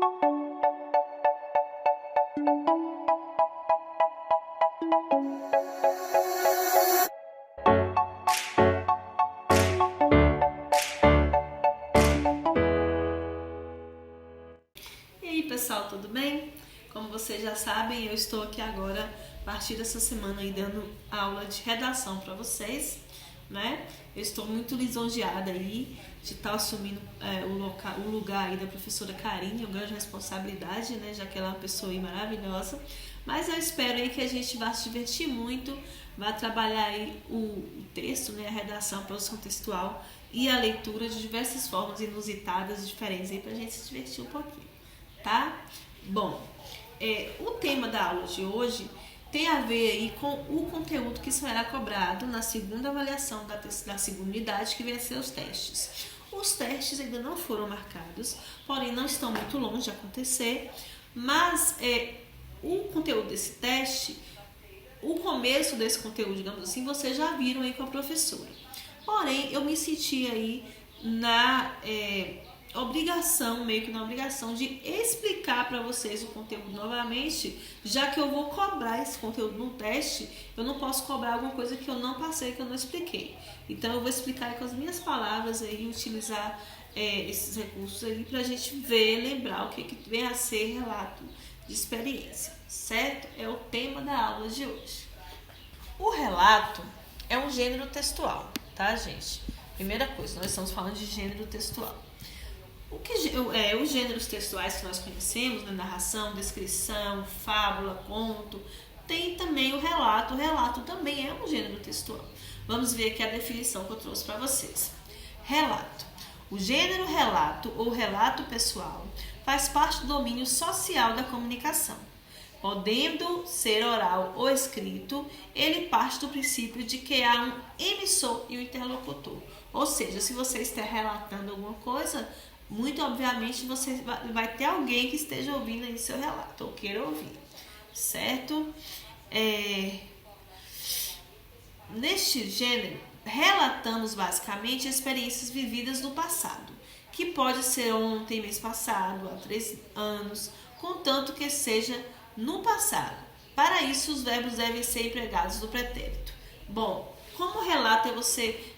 E aí pessoal, tudo bem? Como vocês já sabem, eu estou aqui agora, a partir dessa semana, aí, dando aula de redação para vocês, né? Eu estou muito lisonjeada aí de estar assumindo o lugar aí da professora Karine, uma grande responsabilidade, né? Já que ela é uma pessoa aí maravilhosa. Mas eu espero aí que a gente vá se divertir muito, vá trabalhar aí o texto, né? A redação, a produção textual e a leitura de diversas formas inusitadas, diferentes aí, pra gente se divertir um pouquinho, tá? Bom, o tema da aula de hoje tem a ver aí com o conteúdo que será cobrado na segunda avaliação da segunda unidade, que vai ser os testes. Os testes ainda não foram marcados, porém não estão muito longe de acontecer, mas o conteúdo desse teste, o começo desse conteúdo, digamos assim, vocês já viram aí com a professora. Porém, eu me senti aí meio que na obrigação de explicar para vocês o conteúdo novamente, já que eu vou cobrar esse conteúdo no teste, eu não posso cobrar alguma coisa que eu não passei, que eu não expliquei. Então eu vou explicar aí com as minhas palavras aí, utilizar esses recursos aí pra gente ver, lembrar o que vem a ser relato de experiência, certo? É o tema da aula de hoje. O relato é um gênero textual, tá, gente? Primeira coisa, nós estamos falando de gênero textual. Os gêneros textuais que nós conhecemos, né, narração, descrição, fábula, conto, tem também o relato. O relato também é um gênero textual. Vamos ver aqui a definição que eu trouxe para vocês. Relato. O gênero relato ou relato pessoal faz parte do domínio social da comunicação. Podendo ser oral ou escrito, ele parte do princípio de que há um emissor e um interlocutor. Ou seja, se você está relatando alguma coisa, muito obviamente você vai ter alguém que esteja ouvindo aí seu relato, ou queira ouvir, certo? Neste gênero, relatamos basicamente experiências vividas no passado, que pode ser ontem, mês passado, há 3 anos, contanto que seja no passado. Para isso, os verbos devem ser empregados no pretérito. Bom, como relato é você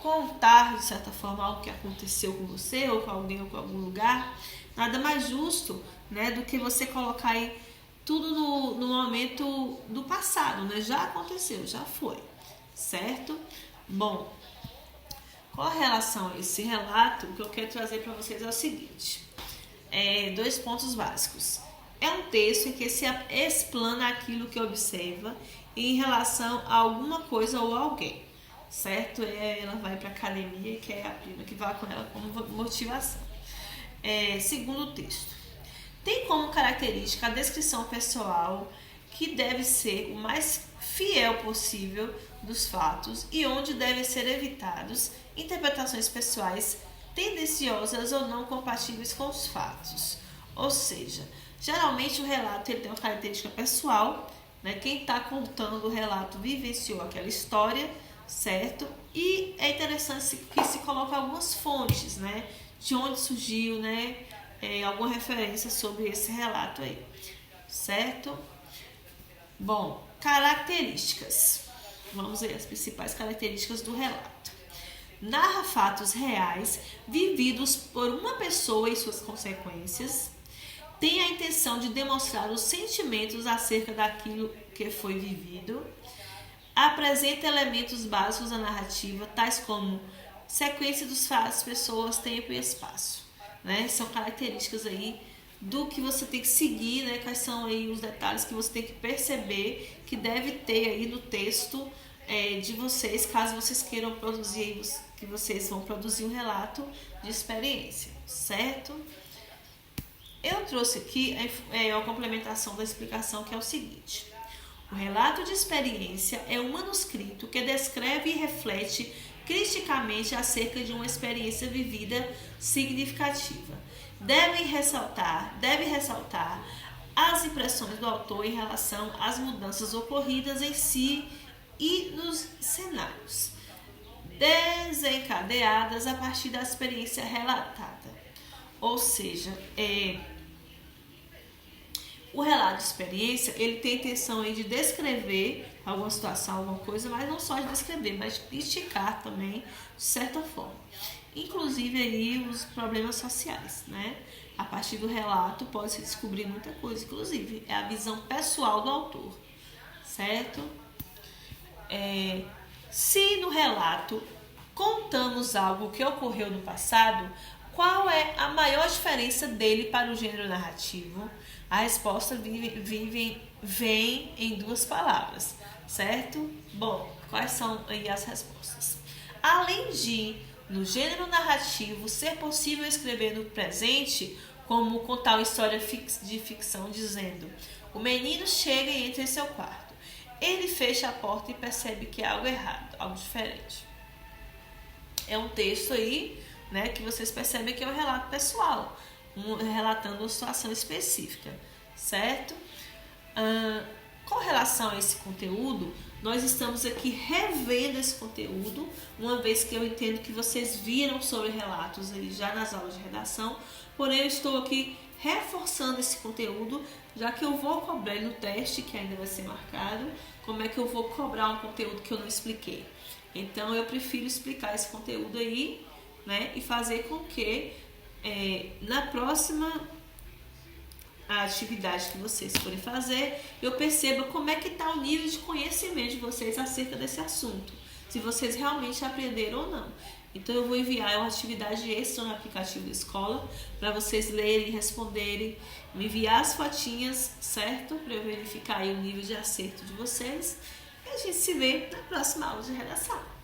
contar, de certa forma, algo que aconteceu com você, ou com alguém, ou com algum lugar, nada mais justo, né, do que você colocar aí tudo no momento do passado, né? Já aconteceu, já foi, certo? Bom, com relação a esse relato, o que eu quero trazer para vocês é o seguinte: 2 pontos básicos. É um texto em que se explana aquilo que observa em relação a alguma coisa ou alguém, certo? Ela vai para a academia e quer a prima que vá com ela como motivação. Segundo texto. Tem como característica a descrição pessoal, que deve ser o mais fiel possível dos fatos e onde devem ser evitados interpretações pessoais tendenciosas ou não compatíveis com os fatos. Ou seja, geralmente o relato ele tem uma característica pessoal, né? Quem está contando o relato vivenciou aquela história, certo? E é interessante que se coloque algumas fontes, né? De onde surgiu, né? Alguma referência sobre esse relato aí, certo? Bom, características. Vamos ver as principais características do relato. Narra fatos reais vividos por uma pessoa e suas consequências. Tem a intenção de demonstrar os sentimentos acerca daquilo que foi vivido. Apresenta elementos básicos da narrativa, tais como sequência dos fatos, pessoas, tempo e espaço, né? São características aí do que você tem que seguir, né? Quais são aí os detalhes que você tem que perceber que deve ter aí no texto de vocês, caso vocês queiram produzir, que vocês vão produzir um relato de experiência, certo? Eu trouxe aqui a complementação da explicação, que é o seguinte: o relato de experiência é um manuscrito que descreve e reflete criticamente acerca de uma experiência vivida significativa. Deve ressaltar as impressões do autor em relação às mudanças ocorridas em si e nos cenários, desencadeadas a partir da experiência relatada. Ou seja, O relato de experiência, ele tem a intenção aí de descrever alguma situação, alguma coisa, mas não só de descrever, mas de criticar também, de certa forma. Inclusive aí os problemas sociais, né? A partir do relato pode-se descobrir muita coisa, inclusive é a visão pessoal do autor, certo? Se no relato contamos algo que ocorreu no passado, qual é a maior diferença dele para o gênero narrativo? A resposta vem em 2 palavras, certo? Bom, quais são aí as respostas? Além de, no gênero narrativo, ser possível escrever no presente, como contar uma história de ficção dizendo: o menino chega e entra em seu quarto. Ele fecha a porta e percebe que é algo errado, algo diferente. É um texto aí, né, que vocês percebem que é um relato pessoal, relatando uma situação específica, certo? Com relação a esse conteúdo, nós estamos aqui revendo esse conteúdo, uma vez que eu entendo que vocês viram sobre relatos aí já nas aulas de redação, porém eu estou aqui reforçando esse conteúdo, já que eu vou cobrar no teste, que ainda vai ser marcado, como é que eu vou cobrar um conteúdo que eu não expliquei. Então eu prefiro explicar esse conteúdo aí, né, e fazer com que na próxima atividade que vocês forem fazer, eu perceba como é que está o nível de conhecimento de vocês acerca desse assunto, se vocês realmente aprenderam ou não. Então eu vou enviar uma atividade extra no aplicativo da escola para vocês lerem, responderem, me enviar as fotinhas, certo? Para eu verificar aí o nível de acerto de vocês. E a gente se vê na próxima aula de redação.